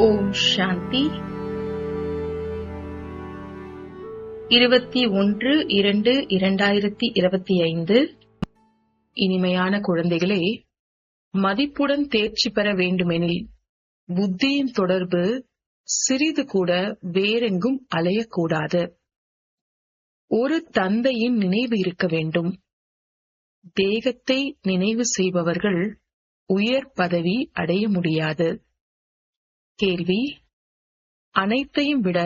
ஓம் சாந்தி. 21/2/2025. இனிமையான குழந்தைகளே, மதிப்புடன் தேர்ச்சி பெற வேண்டுமெனில் புத்தியின் தொடர்பு சிறிது கூட வேறெங்கும் அலையக்கூடாது. ஒரு தந்தையின் நினைவு இருக்க வேண்டும். தேகத்தை நினைவு செய்பவர்கள் உயர் பதவி அடைய முடியாது. கேள்வி: அனைத்தையும் விட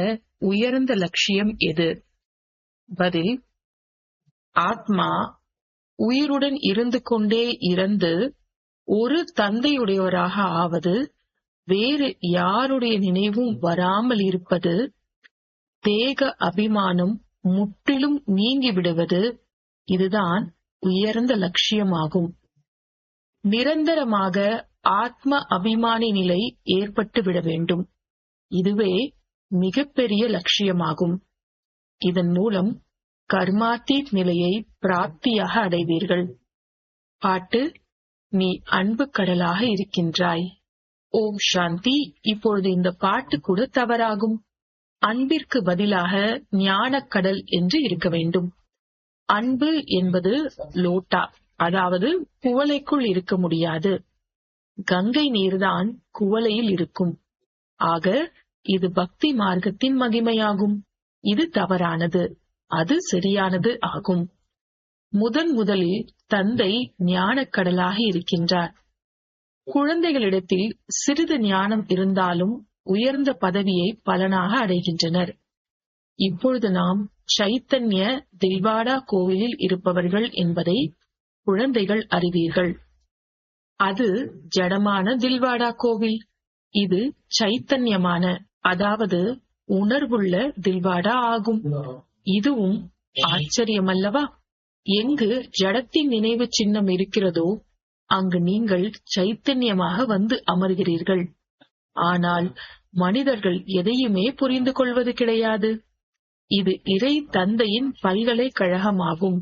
உயர்ந்த லட்சியம் எது? பதில்: ஆத்மா உயிருடன் இருந்து கொண்டே இறந்து ஒரு தந்தையுடையவராக ஆவது, வேறு யாருடைய நினைவும் வராமல் இருப்பது, தேக அபிமானம் முற்றிலும் நீங்கிவிடுவது, இதுதான் உயர்ந்த லட்சியமாகும். நிரந்தரமாக ஆத்ம அபிமானி நிலை ஏற்பட்டு விட வேண்டும். இதுவே மிகப்பெரிய லட்சியமாகும். இதன் மூலம் கர்மாத்தீத் நிலையை பிராப்தியாக அடைவீர்கள். பாட்டு: நீ அன்பு கடலாக இருக்கின்றாய். ஓம் சாந்தி. இப்பொழுது இந்த பாட்டு கூட தவறாகும். அன்பிற்கு பதிலாக ஞானக்கடல் என்று இருக்க வேண்டும். அன்பு என்பது லோட்டா, அதாவது குவளைக்குள் இருக்க முடியாது. கங்கை நீர்தான் குவளையில் இருக்கும். ஆக இது பக்தி மார்க்கத்தின் மகிமையாகும். இது தவறானது, அது சரியானது ஆகும். முதலில் தந்தை ஞானக்கடலாக இருக்கின்றார். குழந்தைகளிடத்தில் சிறிது ஞானம் இருந்தாலும் உயர்ந்த பதவியை பலனாக அடைகின்றனர். இப்பொழுது நாம் சைத்தன்ய தில்வாடா கோவிலில் இருப்பவர்கள் என்பதை குழந்தைகள் அறிவீர்கள். அது ஜடமான தில்வாடா கோவில். இது சைத்தன்யமான, அதாவது உணர்வுள்ள தில்வாடா ஆகும். இதுவும் ஆச்சரியமல்லவா? எங்கு ஜடத்தின் நினைவு சின்னம் இருக்கிறதோ அங்கு நீங்கள் சைத்தன்யமாக வந்து அமர்கிறீர்கள். ஆனால் மனிதர்கள் எதையுமே புரிந்து கொள்வது கிடையாது. இது இறை தந்தையின் பல்கலைக்கழகமாகும்.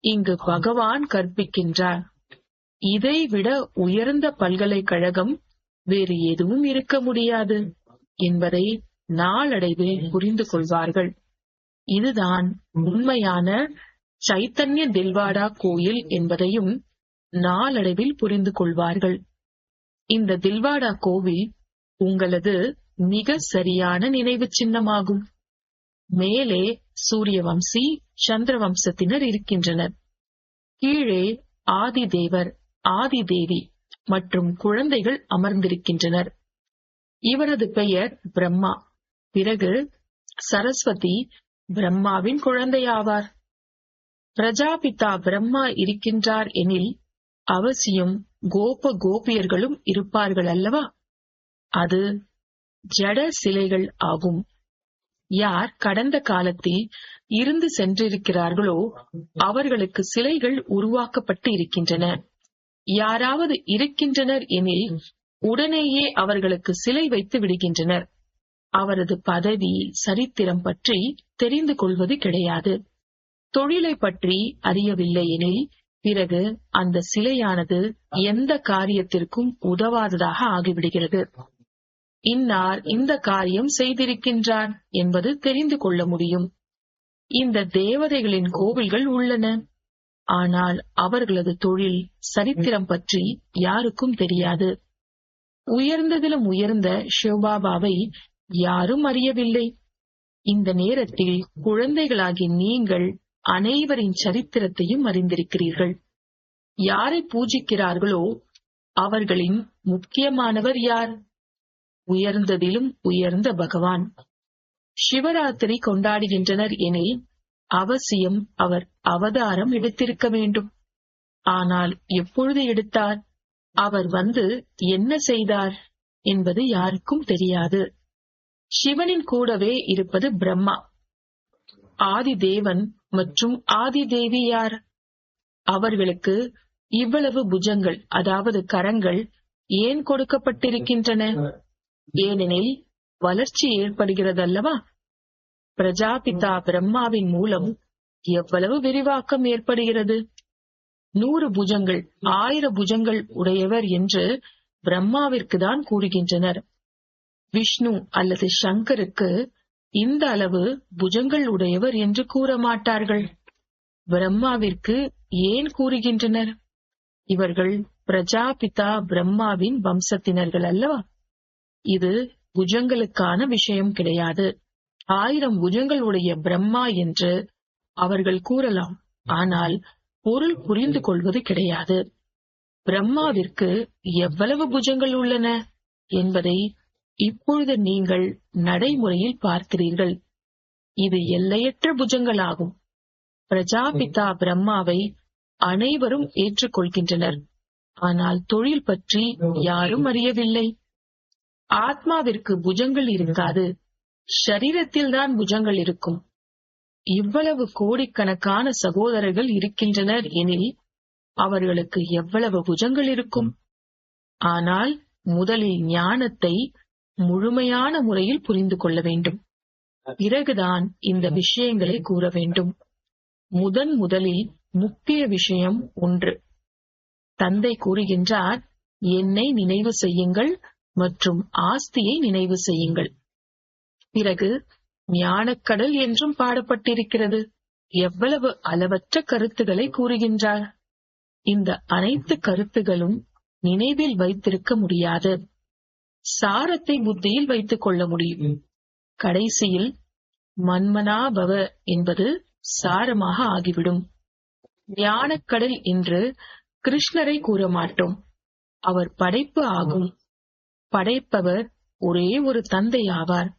இங்கு பகவான் கற்பிக்கின்றார். இதைவிட உயர்ந்த பல்கலைக்கழகம் வேறு எதுவும் இருக்க முடியாது என்பதை நாளடைவில் புரிந்து கொள்வார்கள். இதுதான் உண்மையான சைத்தன்ய தில்வாடா கோயில் என்பதையும் நாளடைவில் புரிந்து கொள்வார்கள். இந்த தில்வாடா கோவில் உங்களது மிக சரியான நினைவு சின்னமாகும். மேலே சூரிய வம்சி, சந்திர வம்சத்தினர் இருக்கின்றனர். கீழே ஆதி தேவர், ஆதி தேவி மற்றும் குழந்தைகள் அமர்ந்திருக்கின்றனர். இவரது பெயர் பிரம்மா. பிறகு சரஸ்வதி பிரம்மாவின் குழந்தையாவார். பிரஜாபிதா பிரம்மா இருக்கின்றார் எனில் அவசியம் கோப கோபியர்களும் இருப்பார்கள் அல்லவா? அது ஜட சிலைகள் ஆகும். யார் கடந்த காலத்தில் இருந்து சென்றிருக்கிறார்களோ அவர்களுக்கு சிலைகள் உருவாக்கப்பட்டு இருக்கின்றன. யாராவது இருக்கின்றனர் எனில் உடனேயே அவர்களுக்கு சிலை வைத்து விடுகின்றனர். அவரது பதவி, சரித்திரம் பற்றி தெரிந்து கொள்வது கிடையாது. தொழிலை பற்றி அறியவில்லை எனில் பிறகு அந்த சிலையானது எந்த காரியத்திற்கும் உதவாததாக ஆகிவிடுகிறது. இன்னார் இந்த காரியம் செய்திருக்கின்றார் என்பது தெரிந்து கொள்ள முடியும். இந்த தேவதைகளின் கோவில்கள் உள்ளன. ஆனால் அவர்களது தொழில், சரித்திரம் பற்றி யாருக்கும் தெரியாது. உயர்ந்ததிலும் உயர்ந்த சிவபாபாவை யாரும் அறியவில்லை. இந்த நேரத்தில் குழந்தைகளாகி நீங்கள் அனைவரின் சரித்திரத்தையும் அறிந்திருக்கிறீர்கள். யாரை பூஜிக்கிறார்களோ அவர்களின் முக்கியமானவர் யார்? உயர்ந்ததிலும் உயர்ந்த பகவான். சிவராத்திரி கொண்டாடுகின்றனர் எனில் அவசியம் அவர் அவதாரம் எடுத்திருக்க வேண்டும். ஆனால் எப்பொழுது எடுத்தார், அவர் வந்து என்ன செய்தார் என்பது யாருக்கும் தெரியாது. சிவனின் கூடவே இருப்பது பிரம்மா. ஆதி தேவன் மற்றும் ஆதி தேவி யார்? அவர்களுக்கு இவ்வளவு புஜங்கள், அதாவது கரங்கள் ஏன் கொடுக்கப்பட்டிருக்கின்றன? ஏனெனில் வளர்ச்சி ஏற்படுகிறதல்லவா? பிரஜாபிதா பிரம்மாவின் மூலம் எவ்வளவு விரிவாக்கம் ஏற்படுகிறது. 100 புஜங்கள், 1000 புஜங்கள் உடையவர் என்று பிரம்மாவிற்கு தான் கூறுகின்றனர். விஷ்ணு அல்லது சங்கருக்கு இந்த அளவு புஜங்கள் உடையவர் என்று கூற மாட்டார்கள். பிரம்மாவிற்கு ஏன் கூறுகின்றனர்? இவர்கள் பிரஜாபிதா பிரம்மாவின் வம்சத்தினர்கள் அல்லவா? இது புஜங்களுக்கான விஷயம் கிடையாது. 1000 புஜங்கள் உடைய பிரம்மா என்று அவர்கள் கூறலாம், ஆனால் பொருள் புரிந்து கொள்வது கிடையாது. பிரம்மாவிற்கு எவ்வளவு புஜங்கள் உள்ளன என்பதை இப்பொழுது நீங்கள் நடைமுறையில் பார்க்கிறீர்கள். இது எல்லையற்ற புஜங்களாகும். பிரஜாபிதா பிரம்மாவை அனைவரும் ஏற்றுக்கொள்கின்றனர், ஆனால் தொழில் பற்றி யாரும் அறியவில்லை. ஆத்மாவிற்கு புஜங்கள் இருக்காது, ஷரீரத்தில்தான் புஜங்கள் இருக்கும். இவ்வளவு கோடிக்கணக்கான சகோதரர்கள் இருக்கின்றனர் எனில் அவர்களுக்கு எவ்வளவு புஜங்கள் இருக்கும்? ஆனால் முதலில் ஞானத்தை முழுமையான முறையில் புரிந்து கொள்ள வேண்டும். பிறகுதான் இந்த விஷயங்களை கூற வேண்டும். முதலில் முக்கிய விஷயம் ஒன்று. தந்தை கூறுகின்றார், என்னை நினைவு செய்யுங்கள் மற்றும் ஆஸ்தியை நினைவு செய்யுங்கள். பிறகு ஞானக்கடல் என்றும் பாடப்பட்டிருக்கிறது. எவ்வளவு அளவற்ற கருத்துக்களை கூறுகின்றார். இந்த அனைத்து கருத்துகளும் நினைவில் வைத்திருக்க முடியாது. சாரத்தை புத்தியில் வைத்துக் கொள்ள முடியும். கடைசியில் மன்மனாபவ என்பது சாரமாக ஆகிவிடும். ஞானக்கடல் என்று கிருஷ்ணரை கூற மாட்டோம். அவர் படைப்பு ஆகும். படைப்பவர் ஒரே ஒரு தந்தை ஆவார்.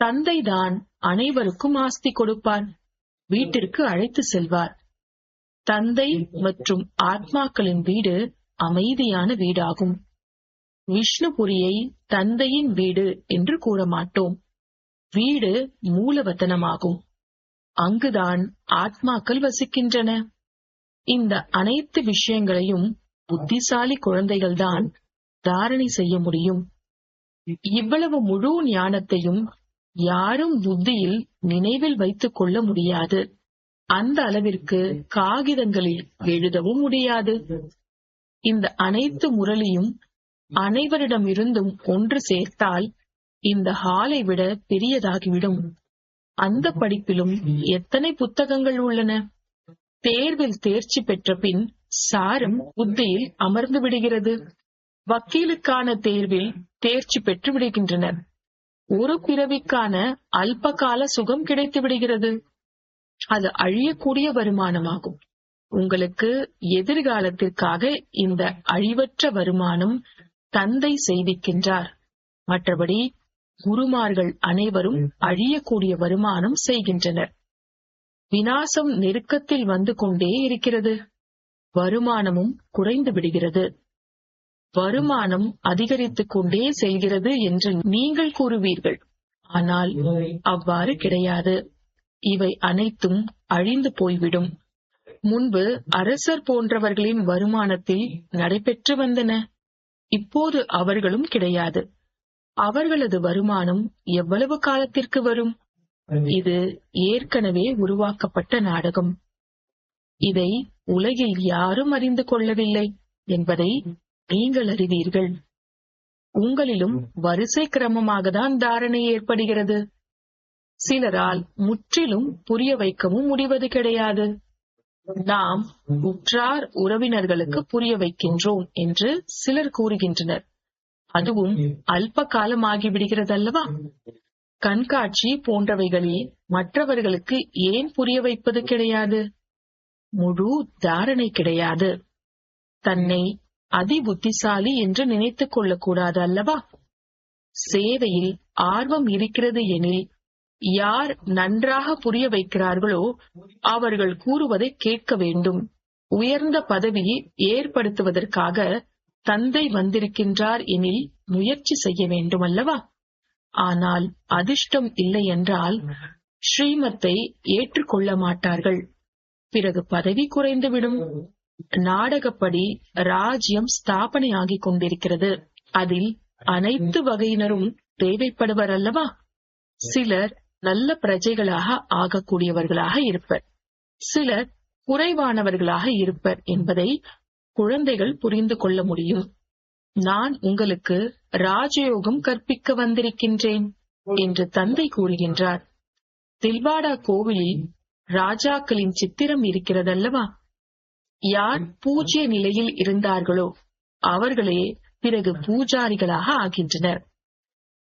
தந்தைதான் அனைவருக்கும் ஆஸ்தி கொடுப்பார், வீட்டிற்கு அழைத்து செல்வார். தந்தை மற்றும் ஆத்மாக்களின் வீடு அமைதியான வீடாகும். விஷ்ணுபுரியை தந்தையின் வீடு என்று கூற மாட்டோம். வீடு மூலவத்தனமாகும். அங்குதான் ஆத்மாக்கள் வசிக்கின்றன. இந்த அனைத்து விஷயங்களையும் புத்திசாலி குழந்தைகள்தான் தாரணை செய்ய முடியும். இவ்வளவு முழு ஞானத்தையும் யாரும் புத்தியில் நினைவில் வைத்துக் கொள்ள முடியாது. அந்த அளவிற்கு காகிதங்களில் எழுதவும் முடியாது. இந்த அனைத்து முரளியும் அனைவரிடமிருந்தும் ஒன்று சேர்த்தால் இந்த ஹாலை விட பெரியதாகிவிடும். அந்த படிப்பிலும் எத்தனை புத்தகங்கள் உள்ளன. தேர்வில் தேர்ச்சி பெற்ற பின் சாரம் புத்தியில் அமர்ந்து விடுகிறது. வக்கீலுக்கான தேர்வில் தேர்ச்சி பெற்று விடுகின்றனர். ஒரு பிறவிக்கான அல்பகால சுகம் கிடைத்து விடுகிறது. அது அழியக்கூடிய வருமானமாகும். உங்களுக்கு எதிர்காலத்திற்காக இந்த அழிவற்ற வருமானம் தந்தை செய்திருக்கின்றார். மற்றபடி குருமார்கள் அனைவரும் அழியக்கூடிய வருமானம் செய்கின்றனர். விநாசம் நெருக்கத்தில் வந்து கொண்டே இருக்கிறது. வருமானமும் குறைந்து விடுகிறது. வருமானம் அதிகரித்துக் கொண்டே செல்கிறது என்று நீங்கள் கூறுவீர்கள். ஆனால் அவ்வாறு கிடையாது. இவை அனைத்தும் அழிந்து போய்விடும். முன்பு அரசர் போன்றவர்களின் வருமானத்தில் நடைபெற்று வந்தன. இப்போது அவர்களும் கிடையாது. அவர்களது வருமானம் எவ்வளவு காலத்திற்கு வரும்? இது ஏற்கனவே உருவாக்கப்பட்ட நாடகம். இதை உலகில் யாரும் அறிந்து கொள்ளவில்லை என்பதை நீங்கள் அறிவீர்கள். உங்களிலும் வரிசை கிரமமாகத்தான் தாரணை ஏற்படுகிறது. சிலரால் முற்றிலும் புரிய வைக்கவும் முடிவது கிடையாது. நாம் உற்றார் உறவினர்களுக்கு புரிய வைக்கின்றோம் என்று சிலர் கூறுகின்றனர். அதுவும் அல்ப காலமாகிவிடுகிறதல்லவா? கண்காட்சி போன்றவைகளில் மற்றவர்களுக்கு ஏன் புரிய வைப்பது கிடையாது? முழு தாரணை கிடையாது. தன்னை அதிபுத்திசாலி என்று நினைத்துக் கொள்ளக்கூடாது அல்லவா? சேவையில் ஆர்வம் இருக்கிறது எனில் யார் நன்றாக புரிய வைக்கிறார்களோ அவர்கள் கூறுவதை கேட்க வேண்டும். உயர்ந்த பதவியை ஏற்படுத்துவதற்காக தந்தை வந்திருக்கின்றார் எனில் முயற்சி செய்ய வேண்டும் அல்லவா? ஆனால் அதிர்ஷ்டம் இல்லை என்றால் ஸ்ரீமத்தை ஏற்றுக்கொள்ள மாட்டார்கள். பிறகு பதவி குறைந்துவிடும். நாடகப்படி ராஜ்யம் ஸ்தாபனை ஆகிக் கொண்டிருக்கிறது. அதில் அனைத்து வகையினரும் தேவைப்படுவர் அல்லவா? சிலர் நல்ல பிரஜைகளாக ஆகக்கூடியவர்களாக இருப்பர், சிலர் குறைவானவர்களாக இருப்பர் என்பதை குழந்தைகள் புரிந்து கொள்ள முடியும். நான் உங்களுக்கு ராஜயோகம் கற்பிக்க வந்திருக்கின்றேன் என்று தந்தை கூறுகின்றார். தில்வாடா கோவிலில் ராஜாக்களின் சித்திரம் இருக்கிறதல்லவா? யார் பூஜ்ய நிலையில் இருந்தார்களோ அவர்களே பிறகு பூஜாரிகளாக ஆகின்றனர்.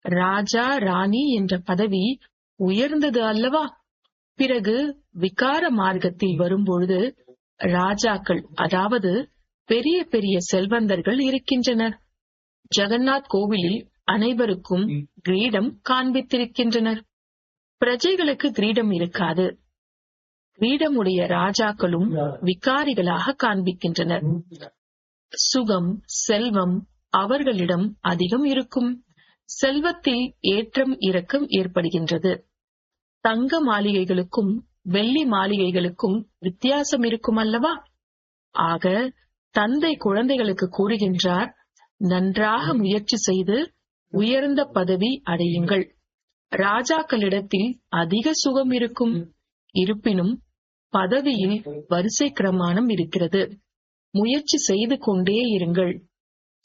ராஜா ராணி என்ற பதவி உயர்ந்தது அல்லவா? பிறகு விகார மார்க்கத்தில் வரும்பொழுது ராஜாக்கள், அதாவது பெரிய பெரிய செல்வந்தர்கள் இருக்கின்றனர். ஜெகநாத் கோவிலில் அனைவருக்கும் கிரீடம் காண்பித்திருக்கின்றனர். பிரஜைகளுக்கு கிரீடம் இருக்காது. கிரீடமுடைய ராஜாக்களும் விகாரிகளாக காண்பிக்கின்றனர். சுகம், செல்வம் அவர்களிடம் அதிகம் இருக்கும். செல்வத்தில் ஏற்றம் இறக்கம் ஏற்படுகின்றது. தங்க மாளிகைகளுக்கும் வெள்ளி மாளிகைகளுக்கும் வித்தியாசம் இருக்கும் அல்லவா? ஆக தந்தை குழந்தைகளுக்கு கூறுகின்றார், நன்றாக முயற்சி செய்து உயர்ந்த பதவி அடையுங்கள். ராஜாக்களிடத்தில் அதிக சுகம் இருக்கும். இருப்பினும் பதவியில் வரிசை கிரமானம் இருக்கிறது. முயற்சி செய்து கொண்டே இருங்கள்.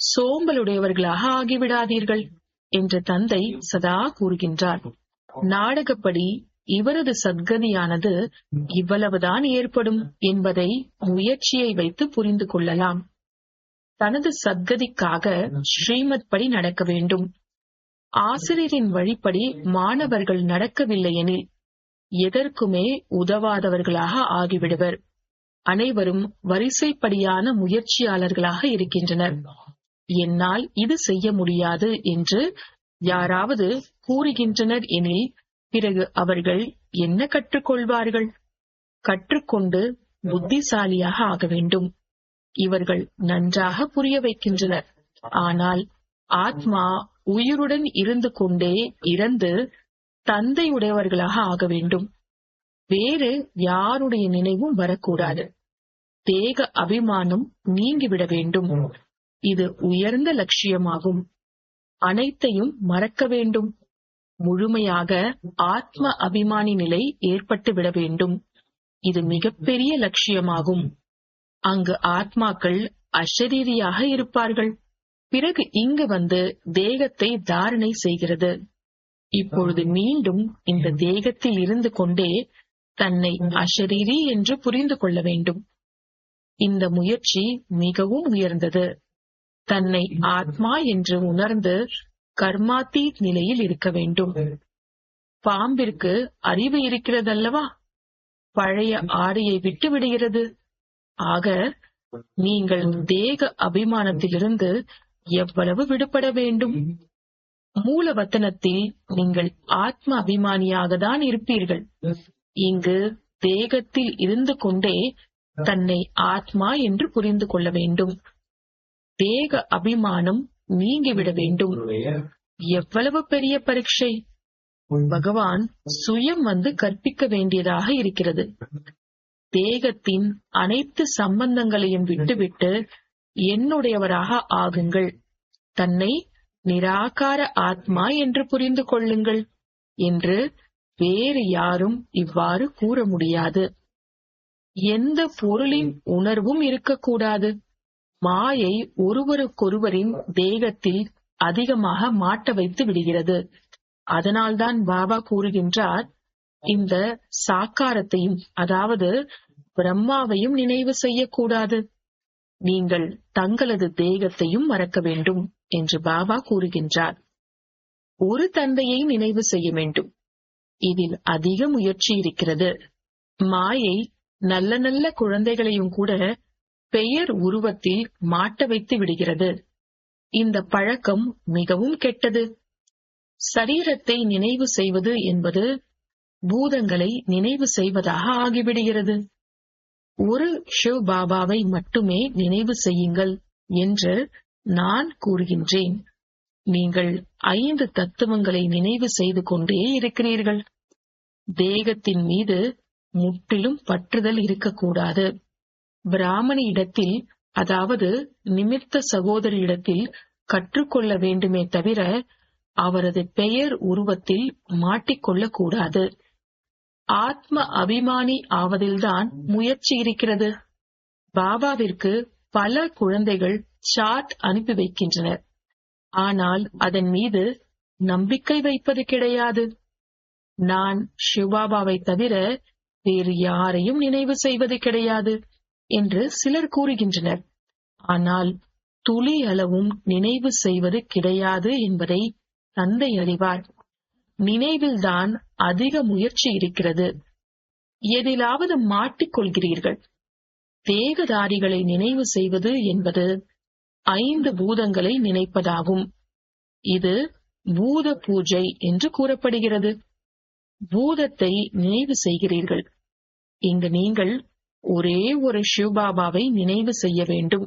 சோம்பலுடையவர்களாக ஆகிவிடாதீர்கள் என்று தந்தை சதா கூறுகின்றார். நாடகப்படி இவரது சத்கதியானது இவ்வளவுதான் ஏற்படும் என்பதை முயற்சியை வைத்து புரிந்து கொள்ளலாம். தனது சத்கதிக்காக ஸ்ரீமத் படி நடக்க வேண்டும். ஆசிரியரின் வழிப்படி மாணவர்கள் நடக்கவில்லையெனில் எதற்குமே உதவாதவர்களாக ஆகிவிடுவர். அனைவரும் வரிசைப்படியான முயற்சியாளர்களாக இருக்கின்றனர். என்னால் இது செய்ய முடியாது என்று யாராவது கூறுகின்றனர் எனில் பிறகு அவர்கள் என்ன கற்றுக்கொள்வார்கள்? கற்றுக்கொண்டு புத்திசாலியாக ஆக வேண்டும். இவர்கள் நன்றாக புரிய வைக்கின்றனர். ஆனால் ஆத்மா உயிருடன் இருந்து கொண்டே இறந்து தந்தையுடையவர்களாக ஆக வேண்டும். வேறு யாருடைய நினைவும் வரக்கூடாது. தேக அபிமானம் நீங்கிவிட வேண்டும். இது உயர்ந்த லட்சியமாகும். அனைத்தையும் மறக்க வேண்டும். முழுமையாக ஆத்ம அபிமானி நிலை ஏற்பட்டு விட வேண்டும். இது மிகப்பெரிய லட்சியமாகும். அங்கு ஆத்மாக்கள் அஷரீரியாக இருப்பார்கள். பிறகு இங்கு வந்து தேகத்தை தாரணை செய்கிறது. இப்பொழுது மீண்டும் இந்த தேகத்தில் இருந்து கொண்டே தன்னை அஷரீரி என்று புரிந்து கொள்ள வேண்டும். இந்த முயற்சி மிகவும் உயர்ந்தது. தன்னை ஆத்மா என்று உணர்ந்து கர்மாத்தீத் நிலையில் இருக்க வேண்டும். பாம்பிற்கு அறிவு இருக்கிறதல்லவா? பழைய ஆடையை விட்டு விடுகிறது. ஆக நீங்கள் தேக அபிமானத்திலிருந்து எவ்வளவு விடுபட வேண்டும்? மூலவத்தனத்தில் நீங்கள் ஆத்ம அபிமானியாக தான் இருப்பீர்கள். இங்கு தேகத்தில் இருந்து கொண்டே தன்னை ஆத்மா என்று புரிந்து கொள்ள வேண்டும். தேக அபிமானம் நீங்கிவிட வேண்டும். எவ்வளவு பெரிய பரீட்சை! பகவான் சுயம் வந்து கற்பிக்க வேண்டியதாக இருக்கிறது. தேகத்தின் அனைத்து சம்பந்தங்களையும் விட்டுவிட்டு என்னுடையவராக ஆகுங்கள். தன்னை நிராகார ஆத்மா என்று புரிந்து கொள்ளுங்கள் என்று வேறு யாரும் இவ்வாறு கூற முடியாது. எந்த பொருளின் உணர்வும் இருக்கக்கூடாது. மாயை ஒருவருக்கொருவரின் தேகத்தில் அதிகமாக மாட்ட வைத்து விடுகிறது. அதனால்தான் பாபா கூறுகின்றார், இந்த சாக்காரத்தையும் அதாவது பிரம்மாவையும் நினைவு செய்யக்கூடாது. நீங்கள் தங்களது தேகத்தையும் மறக்க வேண்டும் என்று பாபா கூறுகின்றார். ஒரு தந்தையை நினைவு செய்ய வேண்டும். இதில் அதிக முயற்சி இருக்கிறது. மாயை நல்ல நல்ல குழந்தைகளையும் கூட பெயர் உருவத்தில் மாட்ட வைத்து விடுகிறது. இந்த பழக்கம் மிகவும் கெட்டது. சரீரத்தை நினைவு செய்வது என்பது பூதங்களை நினைவு செய்வதாக ஆகிவிடுகிறது. ஒரு ஷிவ் பாபாவை மட்டுமே நினைவு செய்யுங்கள் என்று நான் கூறுகின்றேன். நீங்கள் 5 தத்துவங்களை நினைவு செய்து கொண்டே இருக்கிறீர்கள். தேகத்தின் மீது முற்றிலும் பற்றுதல் இருக்கக்கூடாது. பிராமணி இடத்தில், அதாவது நிமித்த சகோதரியிடத்தில் கற்றுக்கொள்ள வேண்டுமே தவிர அவரது பெயர் உருவத்தில் மாட்டிக்கொள்ளக் கூடாது. ஆத்ம அபிமானி ஆவதில்தான் முயற்சி இருக்கிறது. பாபாவிற்கு பல குழந்தைகள் சாட் அனுப்பி வைக்கின்றனர். ஆனால் அதன் மீது நம்பிக்கை வைப்பது கிடையாது. நான் சிவபாபாவை தவிர வேறு யாரையும் நினைவு செய்வது கிடையாது என்று சிலர் கூறுகின்றனர். ஆனால் துளி அளவும் நினைவு செய்வது கிடையாது என்பதை தந்தை அறிவார். நினைவில்தான் அதிக முயற்சி இருக்கிறது. எதிலாவது மாட்டிக்கொள்கிறீர்கள். தேகதாரிகளை நினைவு செய்வது என்பது 5 பூதங்களை நினைப்பதாகும். இது பூத பூஜை என்று கூறப்படுகிறது. பூதத்தை நினைவு செய்கிறீர்கள். இங்கு நீங்கள் ஒரே ஒரு சிவபாபாவை நினைவு செய்ய வேண்டும்.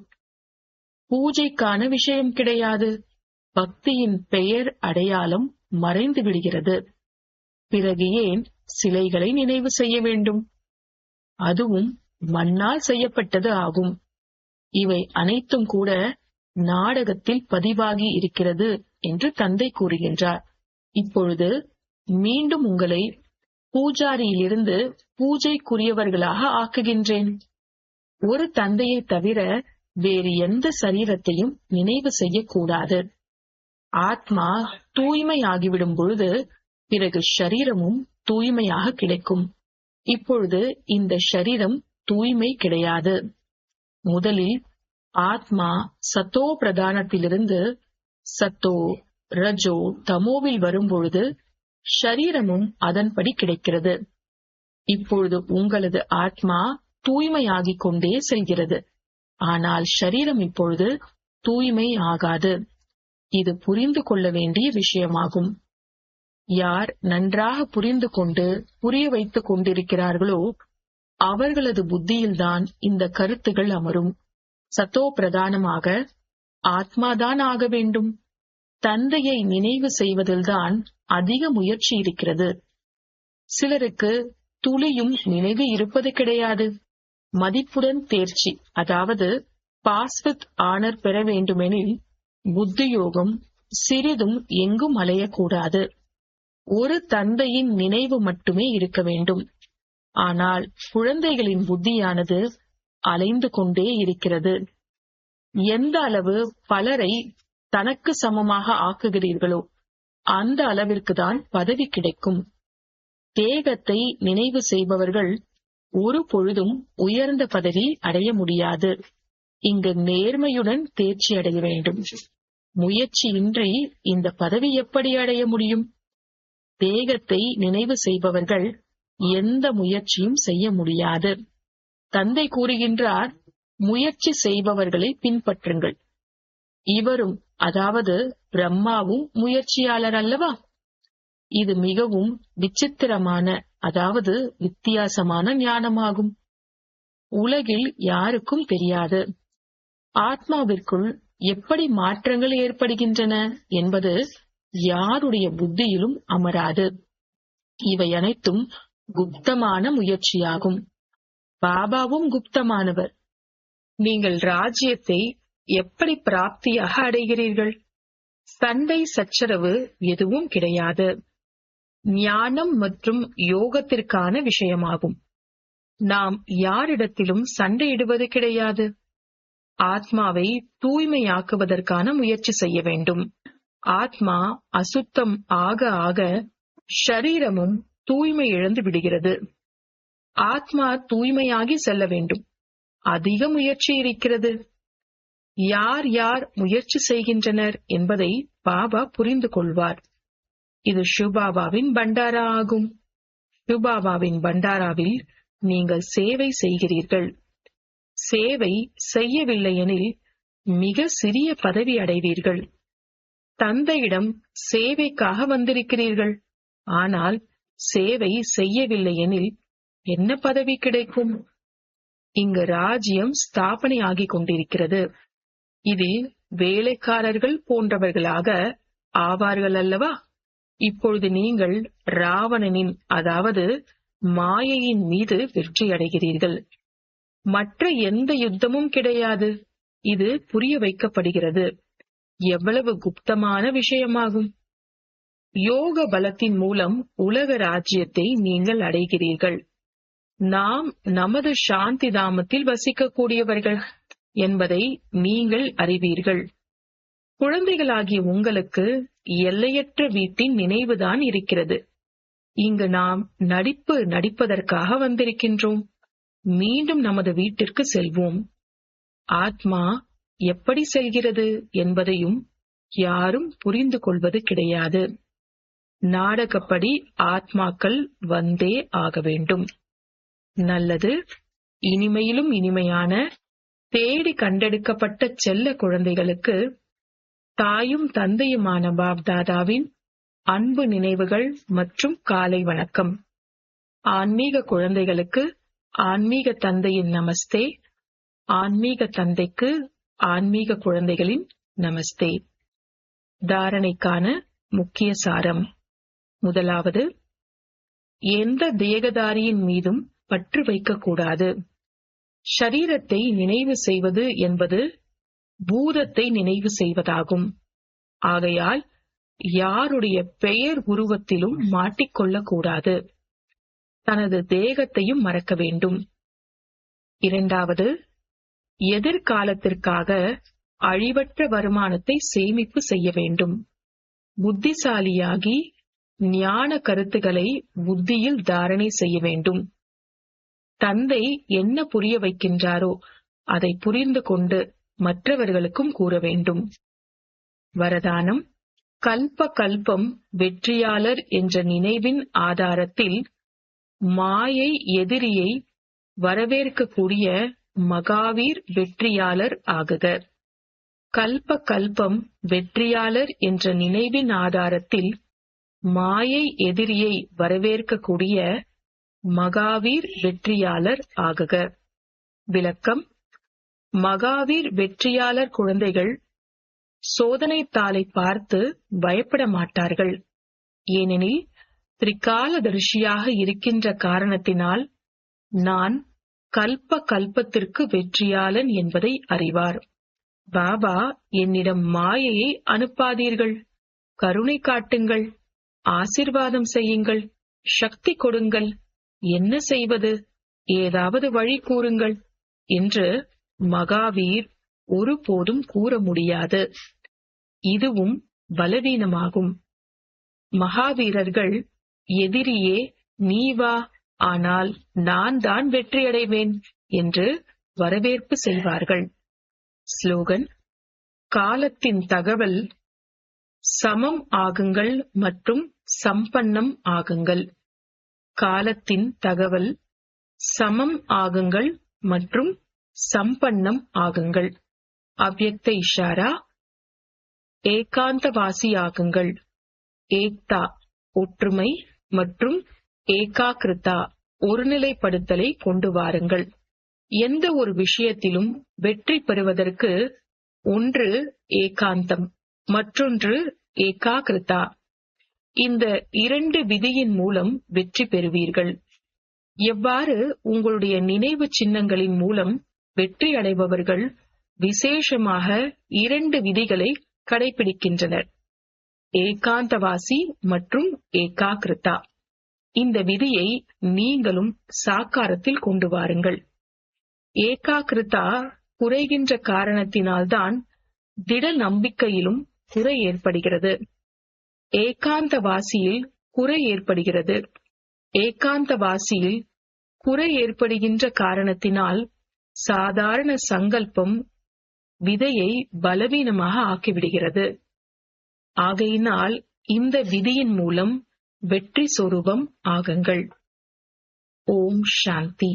பூஜைக்கான விஷயம் கிடையாது. பக்தியின் பெயர் அடையாளம் மறைந்து விடுகிறது. பிறகு ஏன் சிலைகளை நினைவு செய்ய வேண்டும்? அதுவும் மண்ணால் செய்யப்பட்டது ஆகும். இவை அனைத்தும் கூட நாடகத்தில் பதிவாகி இருக்கிறது என்று தந்தை கூறுகின்றார். இப்பொழுது மீண்டும் உங்களை பூஜாரியிலிருந்து பூஜைக்குரியவர்களாக ஆக்குகின்றேன். ஒரு தந்தையை தவிர வேறு எந்த சரீரத்தையும் நினைவு செய்யக்கூடாது. ஆத்மா தூய்மையாகிவிடும் பொழுது பிறகு ஷரீரமும் தூய்மையாக கிடைக்கும். இப்பொழுது இந்த ஷரீரம் தூய்மை கிடையாது. முதலில் ஆத்மா சத்தோ பிரதானத்திலிருந்து சத்தோ ரஜோ தமோவில் வரும்பொழுது ஷரீரமும் அதன்படி கிடைக்கிறது. இப்பொழுது உங்களது ஆத்மா தூய்மையாகிக் கொண்டே செல்கிறது. ஆனால் ஷரீரம் இப்பொழுது தூய்மை ஆகாது. இது புரிந்து கொள்ள வேண்டிய விஷயமாகும். யார் நன்றாக புரிந்து கொண்டு புரிய வைத்துக் கொண்டிருக்கிறார்களோ அவர்களது புத்தியில்தான் இந்த கருத்துகள் அமரும். சத்தோ பிரதானமாக ஆத்மாதான் ஆக வேண்டும். தந்தையை நினைவு செய்வதில்தான் அதிக முயற்சி இருக்கிறது. சிலருக்கு துளியும் நினைவு இருப்பது கிடையாது. மதிப்புடன் தேர்ச்சி, அதாவது பாஸ் வித் ஆனர் பெற வேண்டுமெனில் புத்தியோகம் சிறிதும் எங்கும் அலையக்கூடாது. ஒரு தந்தையின் நினைவு மட்டுமே இருக்க வேண்டும். ஆனால் குழந்தைகளின் புத்தியானது அலைந்து கொண்டே இருக்கிறது. எந்த அளவு பலரை தனக்கு சமமாக ஆக்குகிறீர்களோ அந்த அளவிற்கு தான் பதவி கிடைக்கும். தேகத்தை நினைவு செய்பவர்கள் ஒரு பொழுதும் உயர்ந்த பதவி அடைய முடியாது. இங்கு நேர்மையுடன் தேர்ச்சி அடைய வேண்டும். முயற்சியின்றி இந்த பதவி எப்படி அடைய முடியும்? தேகத்தை நினைவு செய்பவர்கள் எந்த முயற்சியும் செய்ய முடியாது. தந்தை கூறுகின்றார், முயற்சி செய்பவர்களை பின்பற்றுங்கள். இவரும், அதாவது பிரம்மாவும் முயற்சியாளர் அல்லவா? இது மிகவும் விசித்திரமான, அதாவது வித்தியாசமான ஞானமாகும். உலகில் யாருக்கும் தெரியாது. ஆத்மாவிற்குள் எப்படி மாற்றங்கள் ஏற்படுகின்றன என்பது யாருடைய புத்தியிலும் அமராது. இவை அனைத்தும் குப்தமான முயற்சியாகும். பாபாவும் குப்தமானவர். நீங்கள் ராஜ்யத்தை எப்படி பிராப்தியாக அடைகிறீர்கள்? சண்டை சச்சரவு எதுவும் கிடையாது. ஞானம் மற்றும் யோகத்திற்கான விஷயமாகும். நாம் யாரிடத்திலும் சண்டையிடுவது கிடையாது. ஆத்மாவை தூய்மையாக்குவதற்கான முயற்சி செய்ய வேண்டும். ஆத்மா அசுத்தம் ஆக ஆக ஷரீரமும் தூய்மை இழந்து விடுகிறது. ஆத்மா தூய்மையாகி செல்ல வேண்டும். அதிக முயற்சி இருக்கிறது. யார் யார் முயற்சி செய்கின்றனர் என்பதை பாபா புரிந்து கொள்வார். இது ஷிவபாபாவின் பண்டாரா ஆகும். ஷிவபாபாவின் பண்டாராவில் நீங்கள் சேவை செய்கிறீர்கள். சேவை செய்யவில்லையெனில் மிக சிறிய பதவி அடைவீர்கள். தந்தையிடம் சேவைக்காக வந்திருக்கிறீர்கள். ஆனால் சேவை செய்யவில்லையெனில் என்ன பதவி கிடைக்கும்? இங்கு ராஜ்யம் ஸ்தாபனை ஆகிக் கொண்டிருக்கிறது. இதில் வேலைக்காரர்கள் போன்றவர்களாக ஆவார்கள் அல்லவா? இப்பொழுது நீங்கள் ராவணனின், அதாவது மாயையின் மீது வெற்றி அடைகிறீர்கள். மற்ற எந்த யுத்தமும் கிடையாது. இது புரிய வைக்கப்படுகிறது. எவ்வளவு குப்தமான விஷயமாகும். யோக பலத்தின் மூலம் உலக ராஜ்யத்தை நீங்கள் அடைகிறீர்கள். நாம் நமது சாந்தி தாமத்தில் வசிக்கக்கூடியவர்கள். என்பதை நீங்கள் அறிவீர்கள். குழந்தைகளாகிய உங்களுக்கு எல்லையற்ற வீட்டின் நினைவுதான் இருக்கிறது. இங்கு நாம் நடிப்பதற்காக வந்திருக்கின்றோம். மீண்டும் நமது வீட்டிற்கு செல்வோம். ஆத்மா எப்படி செல்கிறது என்பதையும் யாரும் புரிந்து கொள்வது கிடையாது. நாடகப்படி ஆத்மாக்கள் வந்தே ஆக வேண்டும். நல்லது. இனிமையிலும் இனிமையான தேடி கண்டெடுக்கப்பட்ட செல்ல குழந்தைகளுக்கு தாயும் தந்தையுமான பாப்தாதாவின் அன்பு நினைவுகள் மற்றும் காலை வணக்கம். ஆன்மீக குழந்தைகளுக்கு ஆன்மீக தந்தையின் நமஸ்தே. ஆன்மீக தந்தைக்கு ஆன்மீக குழந்தைகளின் நமஸ்தே. தாரணைக்கான முக்கிய சாரம். முதலாவது, எந்த தேகதாரியின் மீதும் பற்று வைக்கக்கூடாது. ஷரீரத்தை நினைவு செய்வது என்பது பூதத்தை நினைவு செய்வதாகும். ஆகையால் யாருடைய பெயர் உருவத்திலும் மாட்டிக்கொள்ளக்கூடாது. தனது தேகத்தையும் மறக்க வேண்டும். இரண்டாவது, எதிர்காலத்திற்காக அழிவற்ற வருமானத்தை சேமிப்பு செய்ய வேண்டும். புத்திசாலியாகி ஞான கருத்துக்களை புத்தியில் தாரணை செய்ய வேண்டும். தந்தை என்ன புரிய வைக்கின்றாரோ அதை புரிந்து கொண்டு மற்றவர்களுக்கும் கூற வேண்டும். வரதானம். கல்ப கல்பம் வெற்றியாளர் என்ற நினைவின் ஆதாரத்தில் மாயை எதிரியை வரவேற்கக்கூடிய மகாவீர் வெற்றியாளர் ஆகுக. கல்ப கல்பம் வெற்றியாளர் என்ற நினைவின் ஆதாரத்தில் மாயை எதிரியை வரவேற்கக்கூடிய மகாவீர் வெற்றியாளர் ஆகுக. விளக்கம். மகாவீர் வெற்றியாளர் குழந்தைகள் சோதனை தாளை பார்த்து பயப்பட மாட்டார்கள். ஏனெனில் திரிகாலதரிசியாக இருக்கின்ற காரணத்தினால் நான் கல்ப கல்பத்திற்கு வெற்றியாளன் என்பதை அறிவார். பாபா என்னிடம் மாயையை அனுப்பாதீர்கள், கருணை காட்டுங்கள், ஆசிர்வாதம் செய்யுங்கள், சக்தி கொடுங்கள், என்ன செய்வது, ஏதாவது வழி கூறுங்கள் என்று மகாவீர் ஒருபோதும் கூற முடியாது. இதுவும் பலவீனமாகும். மகாவீரர்கள் எதிரியே நீ வா, ஆனால் நான் தான் வெற்றியடைவேன் என்று வரவேற்பு செய்வார்கள். ஸ்லோகன். காலத்தின் தகவல். சமம் ஆகுங்கள் மற்றும் சம்பன்னம் ஆகுங்கள். காலத்தின் தகவல். சமம் ஆகுங்கள் மற்றும் சம்பன்னம் ஆகுங்கள். அவ்யக்த இஷாரா. ஏகாந்தவாசியாகுங்கள். ஏக்தா ஒற்றுமை மற்றும் ஏகாகிருதா ஒருநிலைப்படுத்தலை கொண்டு வாருங்கள். எந்த ஒரு விஷயத்திலும் வெற்றி பெறுவதற்கு ஒன்று ஏகாந்தம், மற்றொன்று ஏகாகிருதா. இந்த இரண்டு விதியின் மூலம் வெற்றி பெறுவீர்கள். எவ்வாறு உங்களுடைய நினைவு சின்னங்களின் மூலம் வெற்றி அடைபவர்கள் விசேஷமாக இரண்டு விதிகளை கடைபிடிக்கின்றனர், ஏகாந்தவாசி மற்றும் ஏகாகிருதா. இந்த விதியை நீங்களும் சாக்காரத்தில் கொண்டு வாருங்கள். ஏகாகிருதா குறைகின்ற காரணத்தினால்தான் திட நம்பிக்கையிலும் குறை ஏற்படுகிறது. ஏகாந்தவாசியில் குறை ஏற்படுகிறது. ஏகாந்தவாசியில் குறை ஏற்படுகின்ற காரணத்தினால் சாதாரண சங்கல்பம் விதையை பலவீனமாக ஆக்கிவிடுகிறது. ஆகையினால் இந்த விதியின் மூலம் வெற்றி சொரூபம் ஆகுங்கள். ஓம் சாந்தி.